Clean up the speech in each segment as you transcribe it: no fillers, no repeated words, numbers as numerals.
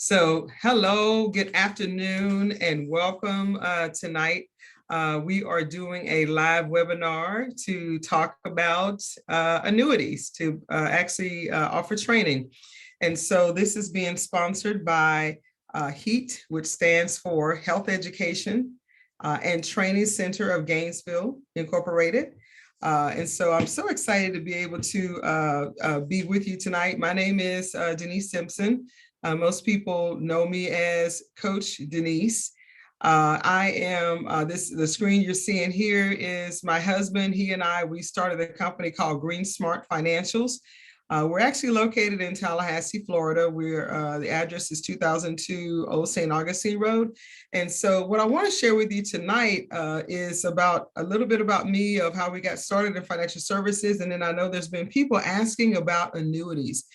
So hello, good afternoon, and welcome tonight. We are doing a live webinar to talk about annuities, to actually offer training. And so this is being sponsored by H.E.A.T, which stands for Health Education and Training Center of Gainesville, Incorporated. And so I'm so excited to be able to be with you tonight. My name is Denise Simpson. Most people know me as Coach Denise. I am, the screen you're seeing here is my husband. He and we started a company called Green Smart Financials. We're actually located in Tallahassee, Florida. The address is 2002 Old St. Augustine Road. And so what I want to share with you tonight is about a little bit about me, of how we got started in financial services. And then I know there's been people asking about annuities.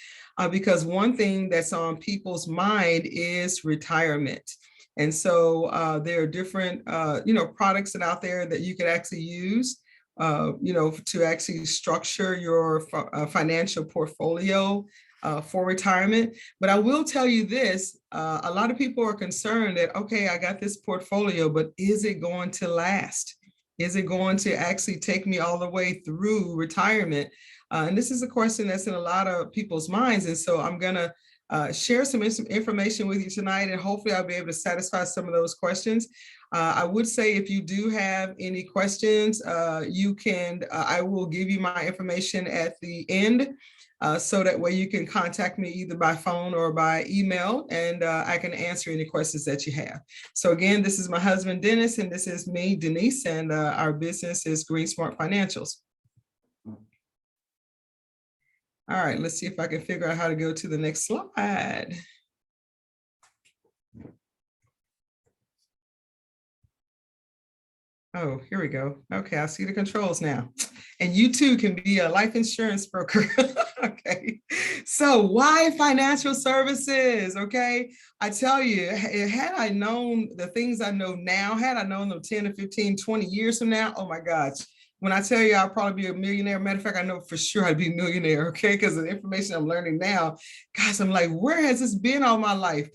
Because one thing that's on people's mind is retirement. And so there are different, products that out there that you could actually use, to actually structure your financial portfolio for retirement. But I will tell you this, a lot of people are concerned that, okay, I got this portfolio, but is it going to last? Is it going to actually take me all the way through retirement? And this is a question that's in a lot of people's minds. And so I'm going to share some information with you tonight, and hopefully I'll be able to satisfy some of those questions. I would say if you do have any questions, you can, I will give you my information at the end. So that way you can contact me either by phone or by email, and I can answer any questions that you have. So again, this is my husband, Dennis, and this is me, Denise, and our business is Green Smart Financials. All right, let's see if I can figure out how to go to the next slide. Oh, here we go. Okay, I see the controls now. And you too can be a life insurance broker. Okay, so why financial services? Okay, I tell you, had I known the things I know now, had I known them 10 to 15, 20 years from now, oh my gosh. When I tell you I'll probably be a millionaire, matter of fact, I know for sure I'd be a millionaire, okay? Because of the information I'm learning now, gosh, I'm like, where has this been all my life?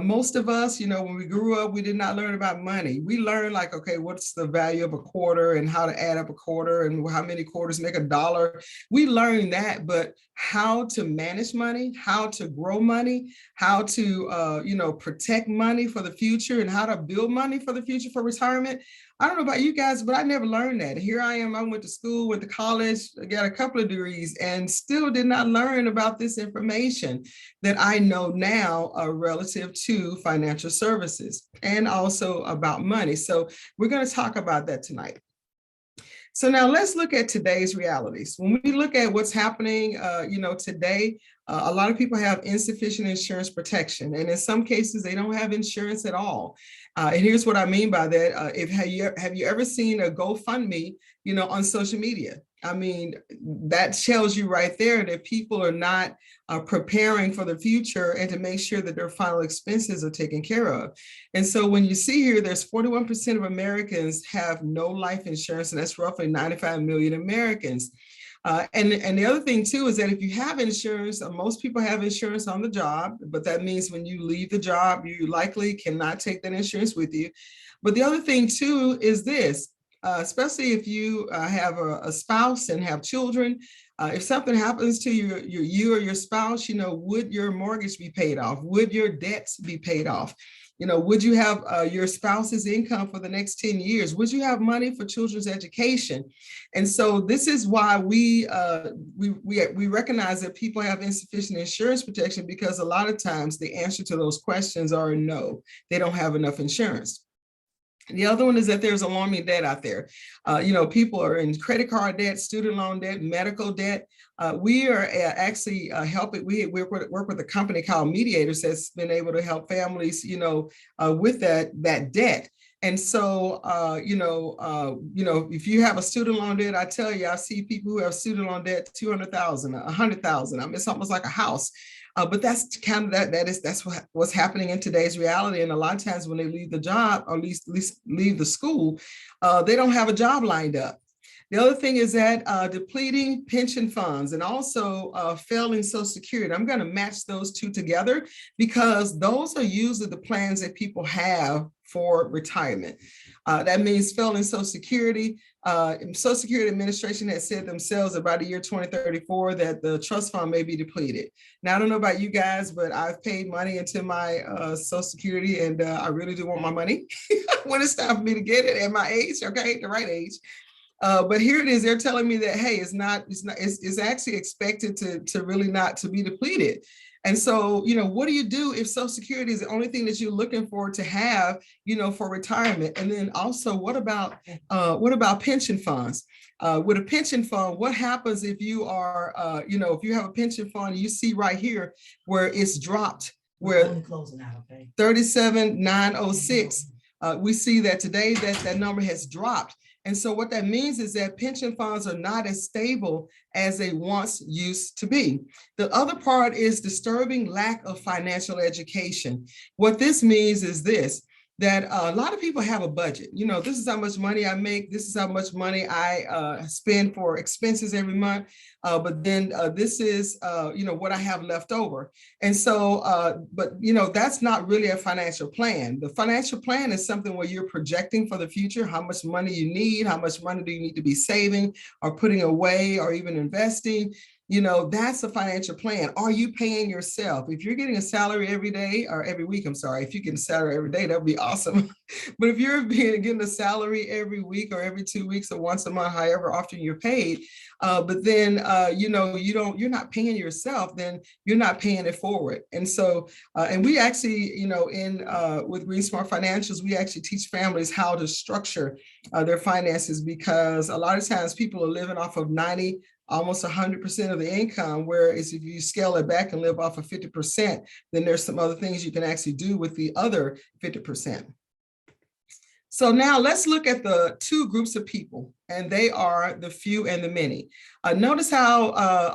Most of us, when we grew up, we did not learn about money. We learned like, okay, what's the value of a quarter and how to add up a quarter and how many quarters make $1. We learned that, but how to manage money, how to grow money, how to, protect money for the future, and how to build money for the future for retirement. I don't know about you guys, but I never learned that. Here I am, I went to school, went to college, got a couple of degrees, and still did not learn about this information that I know now relative to financial services and also about money. So we're going to talk about that tonight. So now let's look at today's realities. When we look at what's happening, today, a lot of people have insufficient insurance protection, and in some cases, they don't have insurance at all. And here's what I mean by that. Have you ever seen a GoFundMe, on social media? I mean, that tells you right there that people are not preparing for the future and to make sure that their final expenses are taken care of. And so when you see here, there's 41% of Americans have no life insurance, and that's roughly 95 million Americans. And the other thing too is that if you have insurance, most people have insurance on the job, but that means when you leave the job, you likely cannot take that insurance with you. But the other thing too is this. Especially if you have a spouse and have children, if something happens to you or your spouse, would your mortgage be paid off? Would your debts be paid off? Would you have your spouse's income for the next 10 years? Would you have money for children's education? And so this is why we recognize that people have insufficient insurance protection, because a lot of times the answer to those questions are no, they don't have enough insurance. The other one is that there's alarming debt out there. People are in credit card debt, student loan debt, medical debt. We are actually helping. We work with a company called Mediators that's been able to help families, with that debt. And so, if you have a student loan debt, I tell you, I see people who have student loan debt, 200,000, 100,000. I mean, it's almost like a house. But that's kind of that's what's happening in today's reality. And a lot of times when they leave the job, or at least leave the school, they don't have a job lined up. The other thing is that depleting pension funds and also failing Social Security. I'm going to match those two together because those are usually the plans that people have for retirement. That means failing Social Security. Social Security Administration has said themselves about the year 2034 that the trust fund may be depleted. Now, I don't know about you guys, but I've paid money into my Social Security, and I really do want my money when it's time for me to get it at my age, okay, the right age. But here it is. They're telling me that, hey, it's actually expected to really not to be depleted. And so, what do you do if Social Security is the only thing that you're looking for to have, for retirement? And then also, what about pension funds? With a pension fund, what happens if you are, if you have a pension fund, you see right here where it's dropped, where 37,906. We see that today that number has dropped. And so what that means is that pension funds are not as stable as they once used to be. The other part is disturbing lack of financial education. What this means is this, that a lot of people have a budget. This is how much money I make. This is how much money I spend for expenses every month. But then this is, what I have left over. And so, but that's not really a financial plan. The financial plan is something where you're projecting for the future, how much money you need, how much money do you need to be saving or putting away or even investing. That's a financial plan. Are you paying yourself? If you're getting a salary every day or every week, I'm sorry, if you get a salary every day, that would be awesome. But if you're getting a salary every week or every 2 weeks or once a month, however often you're paid, but then, you're not paying yourself, then you're not paying it forward. And so, and we actually, with Green Smart Financials, we actually teach families how to structure their finances, because a lot of times people are living off of 90, almost 100% of the income, whereas if you scale it back and live off of 50%, then there's some other things you can actually do with the other 50%. So now let's look at the two groups of people, and they are the few and the many. Notice how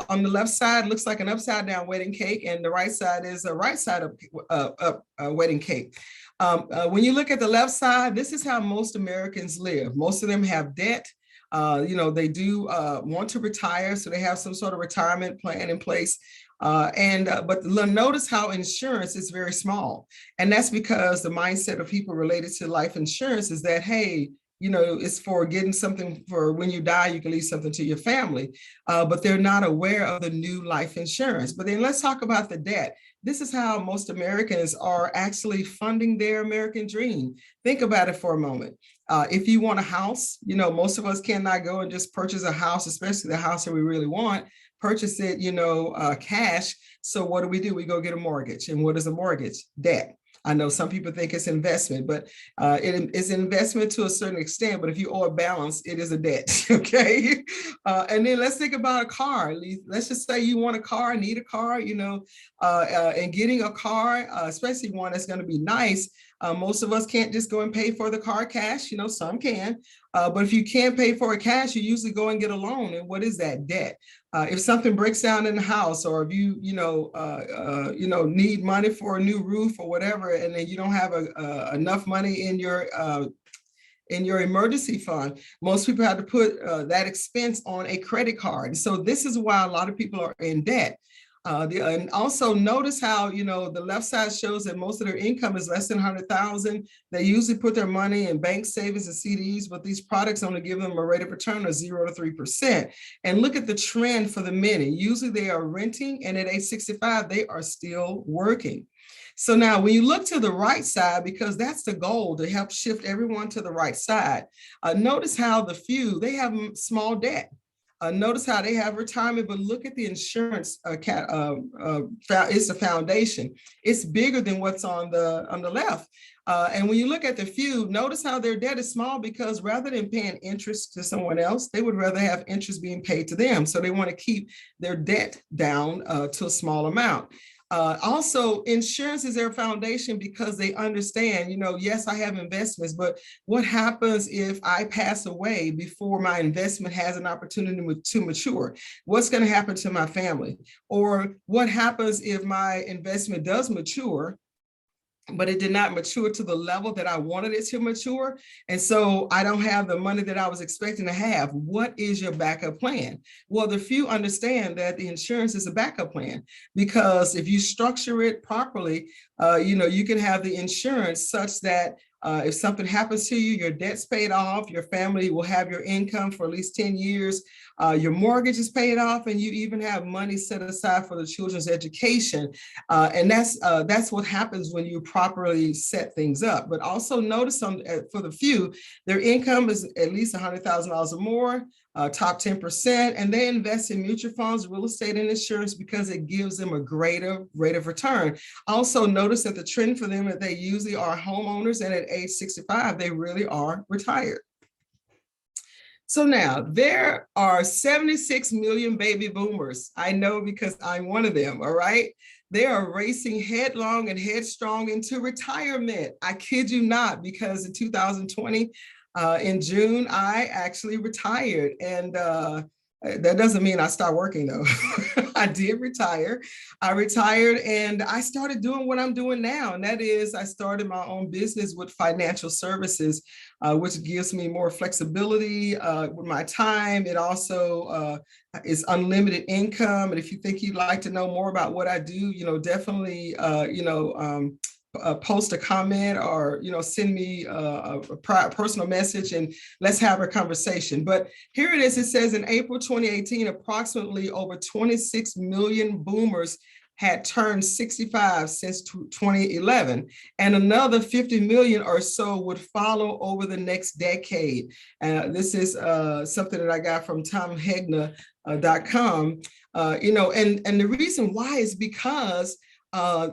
on the left side looks like an upside down wedding cake, and the right side is a right side up wedding cake. When you look at the left side, this is how most Americans live. Most of them have debt. They do want to retire, so they have some sort of retirement plan in place. But notice how insurance is very small. And that's because the mindset of people related to life insurance is that, hey, it's for getting something for when you die, you can leave something to your family. But they're not aware of the new life insurance. But then let's talk about the debt. This is how most Americans are actually funding their American dream. Think about it for a moment. If you want a house, most of us cannot go and just purchase a house, especially the house that we really want, purchase it, cash. So what do? We go get a mortgage. And what is a mortgage? Debt. I know some people think it's investment, but it's an investment to a certain extent. But if you owe a balance, it is a debt. Okay. And then let's think about a car. Let's just say you want a car, need a car, and getting a car, especially one that's going to be nice. Most of us can't just go and pay for the car cash. Some can. But if you can't pay for it cash, you usually go and get a loan. And what is that? Debt. If something breaks down in the house, or if you need money for a new roof or whatever, and then you don't have enough money in your emergency fund, most people have to put that expense on a credit card. And so this is why a lot of people are in debt. And also notice how, the left side shows that most of their income is less than 100,000. They usually put their money in bank savings and CDs, but these products only give them a rate of return of 0 to 3%. And look at the trend for the many. Usually they are renting, and at age 65, they are still working. So now when you look to the right side, because that's the goal, to help shift everyone to the right side, notice how the few, they have small debt. Notice how they have retirement, but look at the insurance. It's a foundation. It's bigger than what's on the left. And when you look at the few, notice how their debt is small, because rather than paying interest to someone else, they would rather have interest being paid to them. So they want to keep their debt down to a small amount. Also, insurance is their foundation, because they understand, yes, I have investments, but what happens if I pass away before my investment has an opportunity to mature? What's going to happen to my family? Or what happens if my investment does mature but it did not mature to the level that I wanted it to mature. And so I don't have the money that I was expecting to have. What is your backup plan? Well, the few understand that the insurance is a backup plan, because if you structure it properly, you can have the insurance such that if something happens to you, your debt's paid off, your family will have your income for at least 10 years, your mortgage is paid off, and you even have money set aside for the children's education. And that's what happens when you properly set things up. But also notice for the few, their income is at least $100,000 or more, top 10%, and they invest in mutual funds, real estate, and insurance because it gives them a greater rate of return. Also notice that the trend for them that they usually are homeowners, and at age 65, they really are retired. So now there are 76 million baby boomers. I know because I'm one of them, all right? They are racing headlong and headstrong into retirement. I kid you not, because in 2020, in June, I actually retired. And that doesn't mean I stopped working though. I did retire. I retired and I started doing what I'm doing now. And that is I started my own business with financial services, which gives me more flexibility with my time. It also is unlimited income. And if you think you'd like to know more about what I do, definitely, post a comment or send me a personal message and let's have a conversation. But here it is. It says in April 2018, approximately over 26 million boomers had turned 65 since 2011, and another 50 million or so would follow over the next decade. This is something that I got from tomhegna.com. And the reason why is because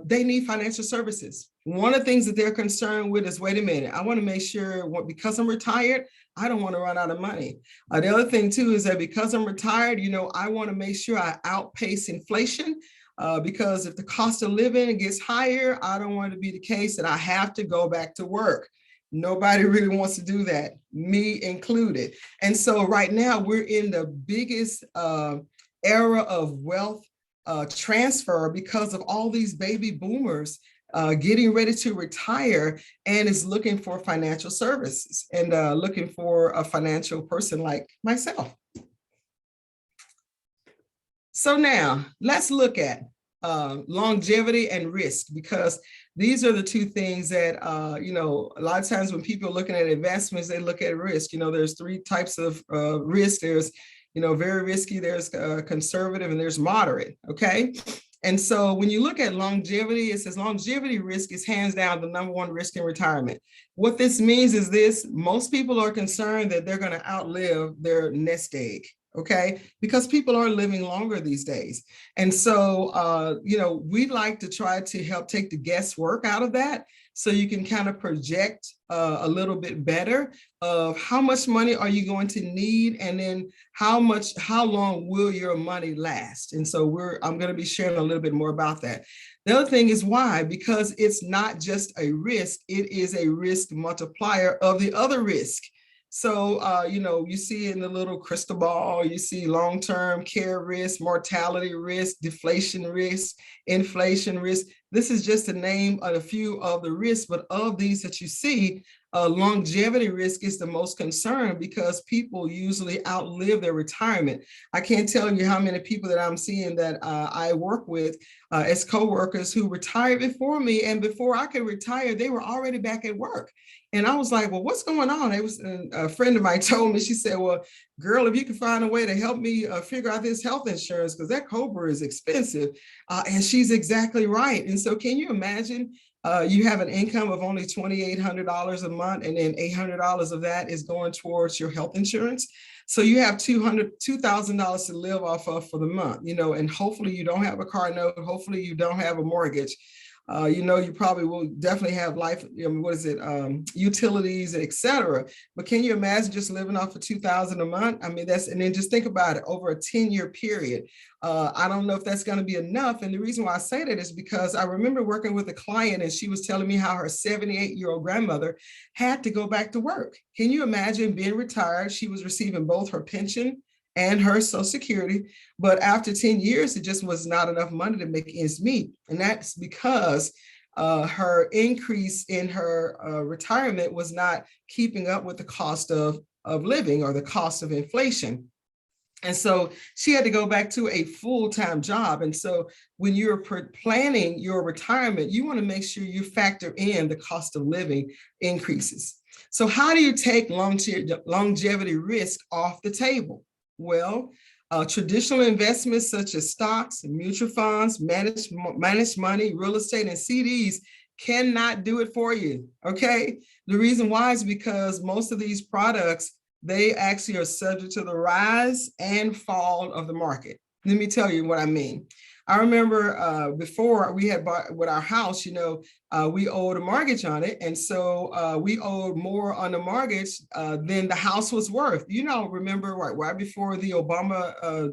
they need financial services. One of the things that they're concerned with is, wait a minute, I want to make sure, because I'm retired, I don't want to run out of money. The other thing too is that because I'm retired, I want to make sure I outpace inflation, because if the cost of living gets higher, I don't want it to be the case that I have to go back to work. Nobody really wants to do that, me included. And so right now we're in the biggest era of wealth transfer because of all these baby boomers getting ready to retire and is looking for financial services and looking for a financial person like myself. So now let's look at longevity and risk, because these are the two things that, a lot of times when people are looking at investments, they look at risk. There's three types of risk. There's very risky, there's conservative, and there's moderate, okay? And so when you look at longevity, it says longevity risk is hands down the number one risk in retirement. What this means is this: most people are concerned that they're going to outlive their nest egg, okay? Because people are living longer these days. And so, we like to try to help take the guesswork out of that, so you can kind of project a little bit better of how much money are you going to need, and then how long will your money last. And so I'm going to be sharing a little bit more about that. The other thing is why, because it's not just a risk, it is a risk multiplier of the other risk. So, you see in the little crystal ball, you see long-term care risk, mortality risk, deflation risk, inflation risk. This is just to name a few of the risks, but of these that you see, longevity risk is the most concern because people usually outlive their retirement. I can't tell you how many people that I'm seeing that I work with as coworkers who retired before me, and before I could retire, they were already back at work. And I was like, well, what's going on? It was a friend of mine told me, she said, well, girl, if you can find a way to help me figure out this health insurance, because that COBRA is expensive. And she's exactly right. And so can you imagine you have an income of only $2,800 a month, and then $800 of that is going towards your health insurance. So you have $2,000 to live off of for the month, and hopefully you don't have a car note. Hopefully you don't have a mortgage. You probably will definitely have life, utilities, et cetera. But can you imagine just living off of $2,000 a month? I mean, and then just think about it over a 10-year period. I don't know if that's going to be enough. And the reason why I say that is because I remember working with a client, and she was telling me how her 78-year-old grandmother had to go back to work. Can you imagine being retired? She was receiving both her pension and her Social Security, but after 10 years, it just was not enough money to make ends meet. And that's because her increase in her retirement was not keeping up with the cost of living or the cost of inflation. And so she had to go back to a full-time job. And so when you're planning your retirement, you want to make sure you factor in the cost of living increases. So how do you take longevity risk off the table? Well, traditional investments such as stocks, mutual funds, managed money, real estate, and CDs cannot do it for you, okay? The reason why is because most of these products, they actually are subject to the rise and fall of the market. Let me tell you what I mean. I remember before we had bought with our house, we owed a mortgage on it. And so we owed more on the mortgage than the house was worth. Remember right before the Obama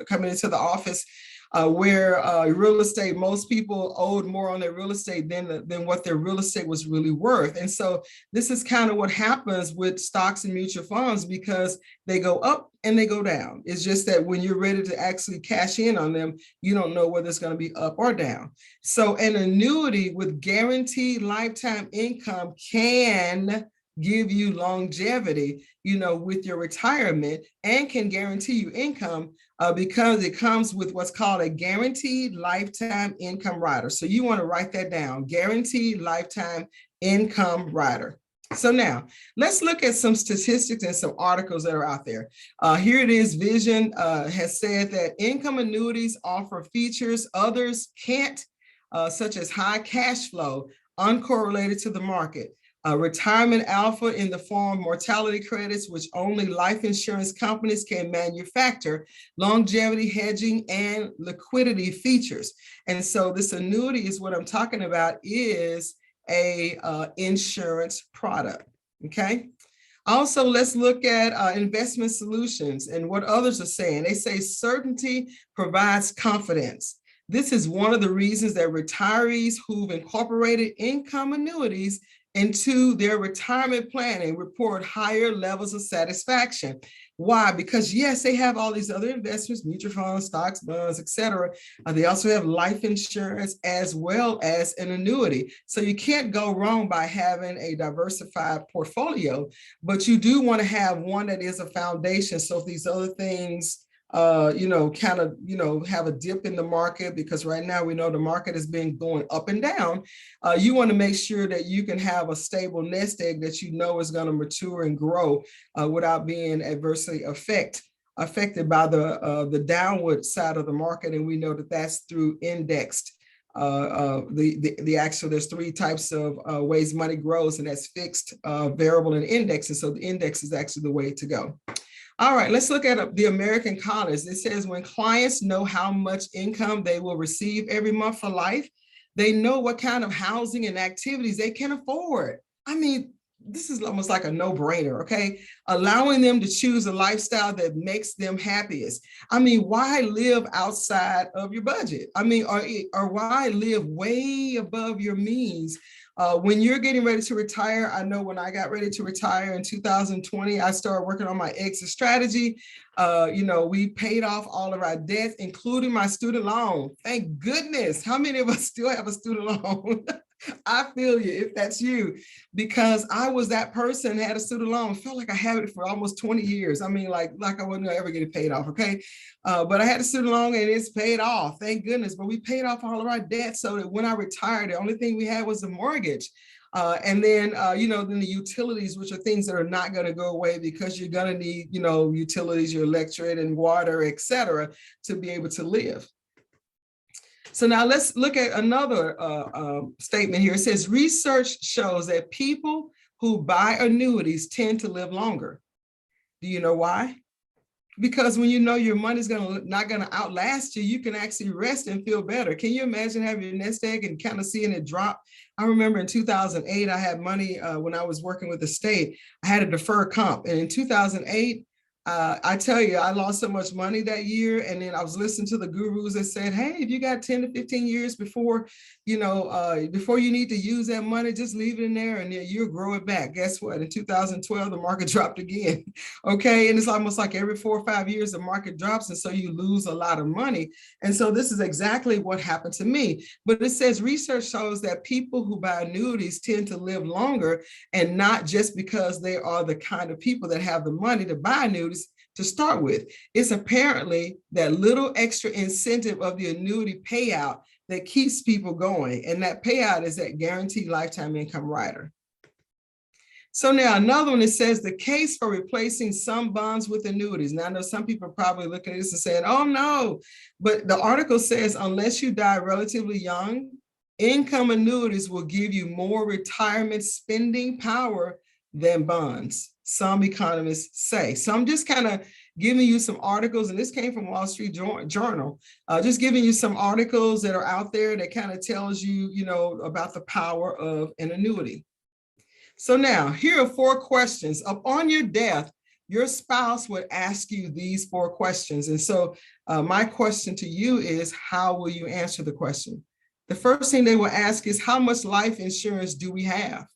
coming into the office, where real estate, most people owed more on their real estate than what their real estate was really worth. And so this is kind of what happens with stocks and mutual funds, because they go up and they go down. It's just that when you're ready to actually cash in on them, you don't know whether it's going to be up or down. So an annuity with guaranteed lifetime income can give you longevity, with your retirement, and can guarantee you income because it comes with what's called a guaranteed lifetime income rider. So you want to write that down, guaranteed lifetime income rider. So now let's look at some statistics and some articles that are out there. Here it is. Vision has said that income annuities offer features others can't, such as high cash flow, uncorrelated to the market. Retirement alpha in the form of mortality credits, which only life insurance companies can manufacture, longevity hedging, and liquidity features. And so this annuity is what I'm talking about, is a insurance product, okay? Also, let's look at investment solutions and what others are saying. They say certainty provides confidence. This is one of the reasons that retirees who've incorporated income annuities into their retirement planning report higher levels of satisfaction. Why? Because yes, they have all these other investments, mutual funds, stocks, bonds, etc. They also have life insurance as well as an annuity. So you can't go wrong by having a diversified portfolio, but you do want to have one that is a foundation. So if these other things have a dip in the market, because right now we know the market has been going up and down. You want to make sure that you can have a stable nest egg that is going to mature and grow without being adversely affected by the downward side of the market. And we know that that's through indexed. There's three types of ways money grows, and that's fixed, variable, and index. And so the index is actually the way to go. All right, let's look at the American College. It says when clients know how much income they will receive every month for life, they know what kind of housing and activities they can afford. I mean, this is almost like a no-brainer, okay? Allowing them to choose a lifestyle that makes them happiest. I mean, why live outside of your budget? I mean, or why live way above your means? When you're getting ready to retire, I know when I got ready to retire in 2020, I started working on my exit strategy. We paid off all of our debts, including my student loan. Thank goodness. How many of us still have a student loan? I feel you if that's you, because I was that person, had a student loan, felt like I had it for almost 20 years. I mean, like I wasn't gonna ever get it paid off, okay? But I had a student loan and it's paid off, thank goodness. But we paid off all of our debt so that when I retired, the only thing we had was the mortgage. And then the utilities, which are things that are not going to go away, because you're going to need, utilities, your electric and water, et cetera, to be able to live. So now let's look at another statement here. It says research shows that people who buy annuities tend to live longer. Do you know why? Because when you know your money's not gonna outlast you, you can actually rest and feel better. Can you imagine having your nest egg and kind of seeing it drop? I remember in 2008, I had money when I was working with the state. I had a deferred comp, and in 2008, I tell you, I lost so much money that year. And then I was listening to the gurus that said, hey, if you got 10 to 15 years before, before you need to use that money, just leave it in there and then you'll grow it back. Guess what? In 2012, the market dropped again. Okay. And it's almost like every 4 or 5 years, the market drops. And so you lose a lot of money. And so this is exactly what happened to me. But it says research shows that people who buy annuities tend to live longer, and not just because they are the kind of people that have the money to buy annuities to start with. It's apparently that little extra incentive of the annuity payout that keeps people going. And that payout is that guaranteed lifetime income rider. So now another one, it says the case for replacing some bonds with annuities. Now I know some people are probably looking at this and saying, oh no, but the article says unless you die relatively young, income annuities will give you more retirement spending power than bonds, some economists say. So I'm just kind of giving you some articles, and this came from Wall Street Journal, just giving you some articles that are out there that kind of tells you, about the power of an annuity. So now, here are 4 questions. Upon your death, your spouse would ask you these 4 questions. And so my question to you is, how will you answer the question? The first thing they will ask is, how much life insurance do we have?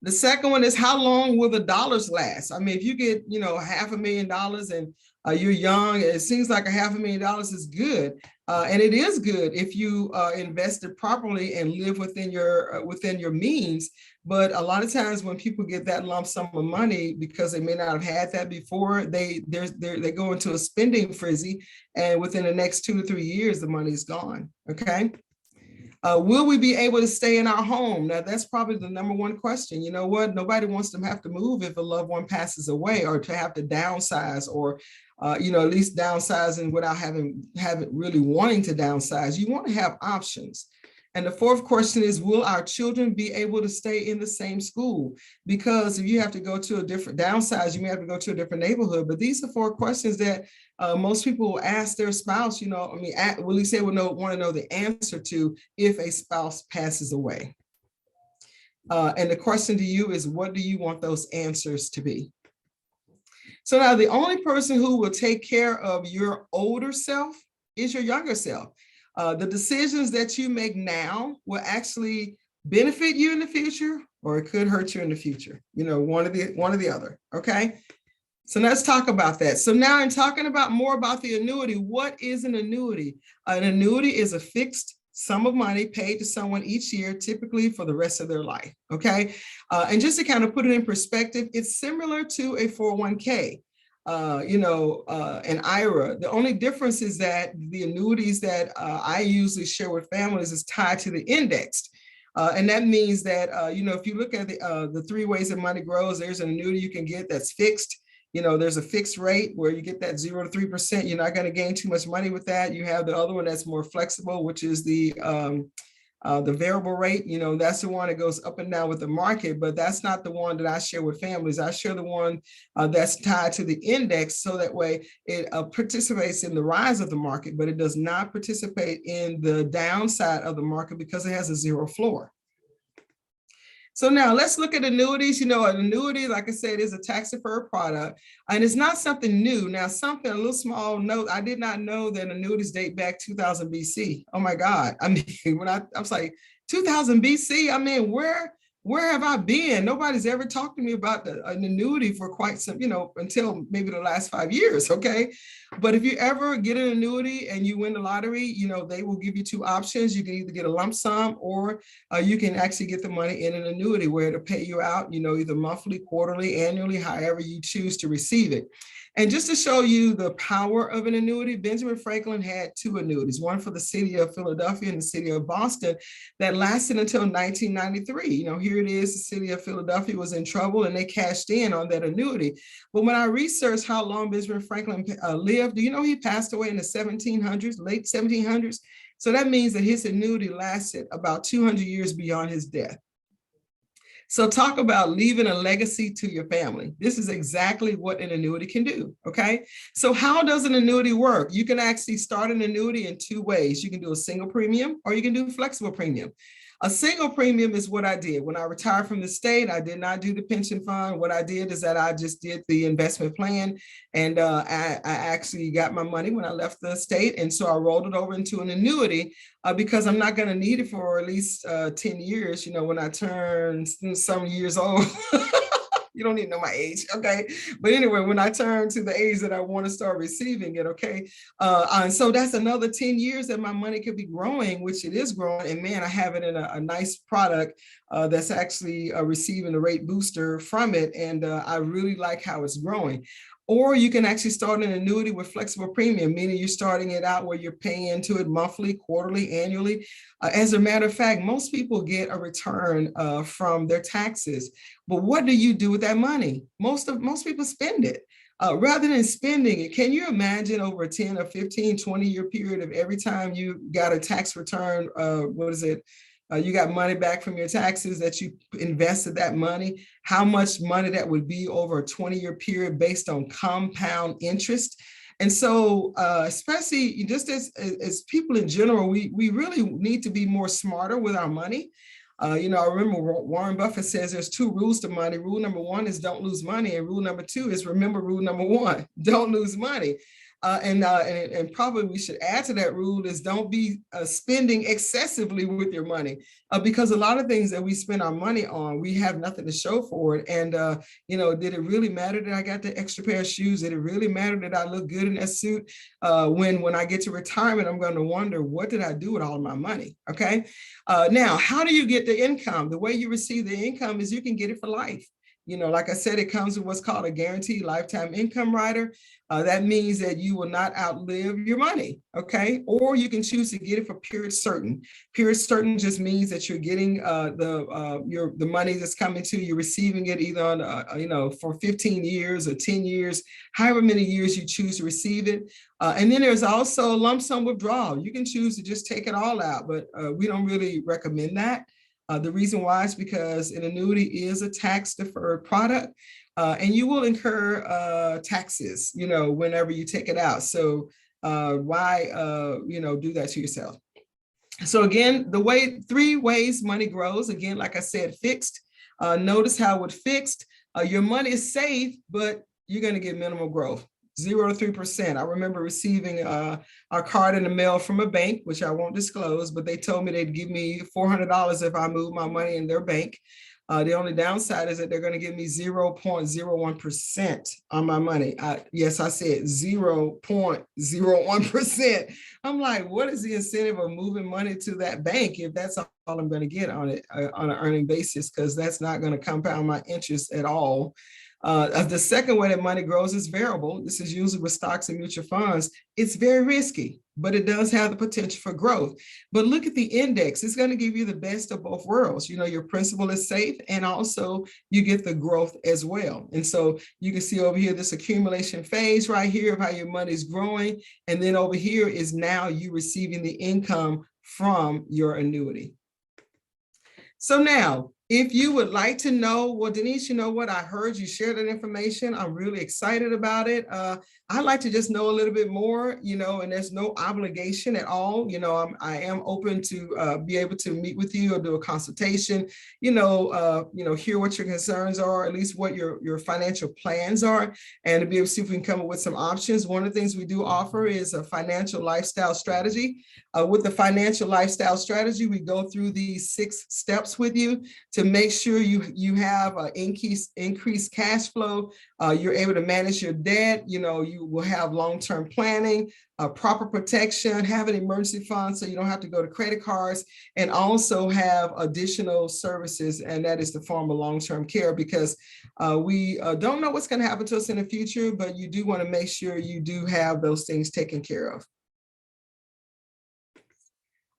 The second one is, how long will the dollars last? I mean, if you get, $500,000 and you're young, it seems like $500,000 is good. And it is good if you invest it properly and live within your means. But a lot of times when people get that lump sum of money, because they may not have had that before, they go into a spending frenzy, and within the next 2 to 3 years, the money is gone. Okay. Will we be able to stay in our home? Now, that's probably the number one question. You know what? Nobody wants to have to move if a loved one passes away, or to have to downsize, or at least downsizing without having really wanting to downsize. You want to have options. And the fourth question is, will our children be able to stay in the same school? Because if you have to go to a different downsize, you may have to go to a different neighborhood. But these are 4 questions that most people will ask their spouse, will he say want to know the answer to if a spouse passes away. And the question to you is, what do you want those answers to be? So now the only person who will take care of your older self is your younger self. The decisions that you make now will actually benefit you in the future, or it could hurt you in the future. One or the other. Okay. So let's talk about that. So now, in talking about more about the annuity, what is an annuity? An annuity is a fixed sum of money paid to someone each year, typically for the rest of their life. Okay. And just to kind of put it in perspective, it's similar to a 401k. An IRA. The only difference is that the annuities that I usually share with families is tied to the indexed. And that means that, if you look at the 3 ways that money grows, there's an annuity you can get that's fixed. There's a fixed rate where you get that 0 to 3%. You're not going to gain too much money with that. You have the other one that's more flexible, which is the variable rate. That's the one that goes up and down with the market, but that's not the one that I share with families. I share the one that's tied to the index, so that way it participates in the rise of the market, but it does not participate in the downside of the market because it has a 0 floor. So now let's look at annuities. An annuity, like I said, is a tax-deferred product, and it's not something new. Now, a little small note, I did not know that annuities date back 2000 BC. Oh my God. I mean, when I was like, 2000 BC, I mean, where have I been? Nobody's ever talked to me about an annuity for quite some, until maybe the last 5 years. Okay. But if you ever get an annuity and you win the lottery, they will give you 2 options. You can either get a lump sum, or you can actually get the money in an annuity where it'll pay you out, either monthly, quarterly, annually, however you choose to receive it. And just to show you the power of an annuity, Benjamin Franklin had 2 annuities, one for the city of Philadelphia and the city of Boston, that lasted until 1993. Here it is, the city of Philadelphia was in trouble and they cashed in on that annuity. But when I researched how long Benjamin Franklin lived, do you know he passed away in the 1700s, late 1700s? So that means that his annuity lasted about 200 years beyond his death. So talk about leaving a legacy to your family. This is exactly what an annuity can do, okay? So how does an annuity work? You can actually start an annuity in 2 ways. You can do a single premium, or you can do flexible premium. A single premium is what I did. When I retired from the state, I did not do the pension fund. What I did is that I just did the investment plan, and I actually got my money when I left the state. And so I rolled it over into an annuity because I'm not going to need it for at least 10 years, when I turn some years old. You don't need to know my age, okay? But anyway, when I turn to the age that I want to start receiving it, okay? And so that's another 10 years that my money could be growing, which it is growing. And man, I have it in a nice product that's actually receiving a rate booster from it. And I really like how it's growing. Or you can actually start an annuity with flexible premium, meaning you're starting it out where you're paying into it monthly, quarterly, annually. As a matter of fact, most people get a return from their taxes. But what do you do with that money? Most people spend it. Rather than spending it, can you imagine over a 10 or 15, 20-year period of every time you got a tax return, you got money back from your taxes that you invested that money, how much money that would be over a 20-year period based on compound interest? And so, especially just as people in general, we really need to be more smarter with our money. I remember Warren Buffett says there's 2 rules to money. Rule number 1 is don't lose money. And rule number 2 is remember rule number 1, don't lose money. And probably we should add to that rule is don't be spending excessively with your money, because a lot of things that we spend our money on, we have nothing to show for it. And, did it really matter that I got the extra pair of shoes? Did it really matter that I look good in that suit? When I get to retirement, I'm going to wonder, what did I do with all of my money? Okay. Now, how do you get the income? The way you receive the income is you can get it for life. Like I said, it comes with what's called a guaranteed lifetime income rider. That means that you will not outlive your money, okay? Or you can choose to get it for period certain. Period certain just means that you're getting the money that's coming to you, receiving it either on, for 15 years or 10 years, however many years you choose to receive it. And then there's also a lump sum withdrawal. You can choose to just take it all out, but we don't really recommend that. The reason why is because an annuity is a tax deferred product, and you will incur taxes, whenever you take it out. So why, do that to yourself? So again, 3 ways money grows. Again, like I said, fixed. Notice how with fixed, your money is safe, but you're going to get minimal growth. 0 to 3%. I remember receiving a card in the mail from a bank, which I won't disclose, but they told me they'd give me $400 if I move my money in their bank. The only downside is that they're going to give me 0.01% on my money. Yes, I said 0.01%. I'm like, what is the incentive of moving money to that bank if that's all I'm going to get on it on an earning basis? Because that's not going to compound my interest at all. The second way that money grows is variable. This is usually with stocks and mutual funds. It's very risky, but it does have the potential for growth. But look at the index. It's going to give you the best of both worlds. Your principal is safe, and also you get the growth as well. And so you can see over here, this accumulation phase right here of how your money is growing. And then over here is now you receiving the income from your annuity. So now, if you would like to know, well, Denise, you know what? I heard you share that information. I'm really excited about it. I'd like to just know a little bit more, and there's no obligation at all. I am open to be able to meet with you or do a consultation, hear what your concerns are, at least what your financial plans are, and to be able to see if we can come up with some options. One of the things we do offer is a financial lifestyle strategy. With the financial lifestyle strategy, we go through these 6 steps with you to make sure you have increased cash flow. You're able to manage your debt. You will have long-term planning, proper protection, have an emergency fund so you don't have to go to credit cards, and also have additional services, and that is the form of long-term care, because we don't know what's going to happen to us in the future, but you do want to make sure you do have those things taken care of.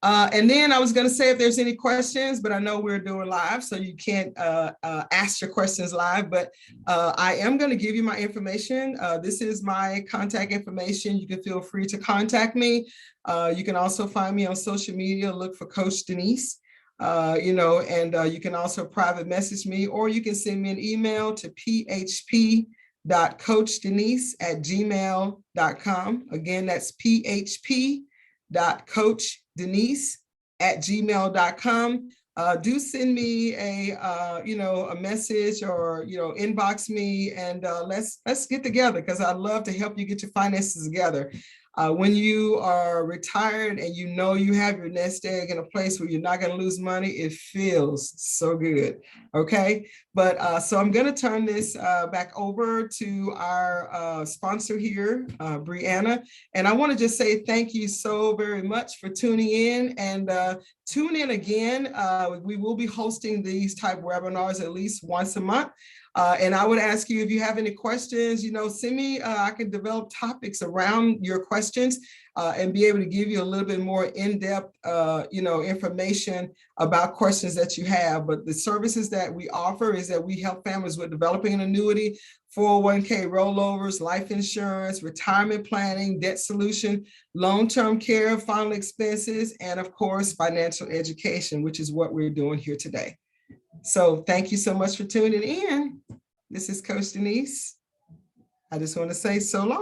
And then I was going to say if there's any questions, but I know we're doing live, so you can't ask your questions live, but I am going to give you my information. This is my contact information. You can feel free to contact me. You can also find me on social media, look for Coach Denise, and you can also private message me, or you can send me an email to php.coachdenise@gmail.com. Again, that's php.coachdenise@gmail.com. do send me a message, or inbox me, and let's get together, because I'd love to help you get your finances together. When you are retired and you have your nest egg in a place where you're not going to lose money, it feels so good. Okay, but so I'm going to turn this back over to our sponsor here, Brianna, and I want to just say thank you so very much for tuning in, and tune in again. We will be hosting these type webinars at least once a month. And I would ask you, if you have any questions, send me, I can develop topics around your questions and be able to give you a little bit more in-depth, information about questions that you have. But the services that we offer is that we help families with developing an annuity, 401k rollovers, life insurance, retirement planning, debt solution, long-term care, final expenses, and of course, financial education, which is what we're doing here today. So thank you so much for tuning in. This is Coach Denise. I just want to say so long.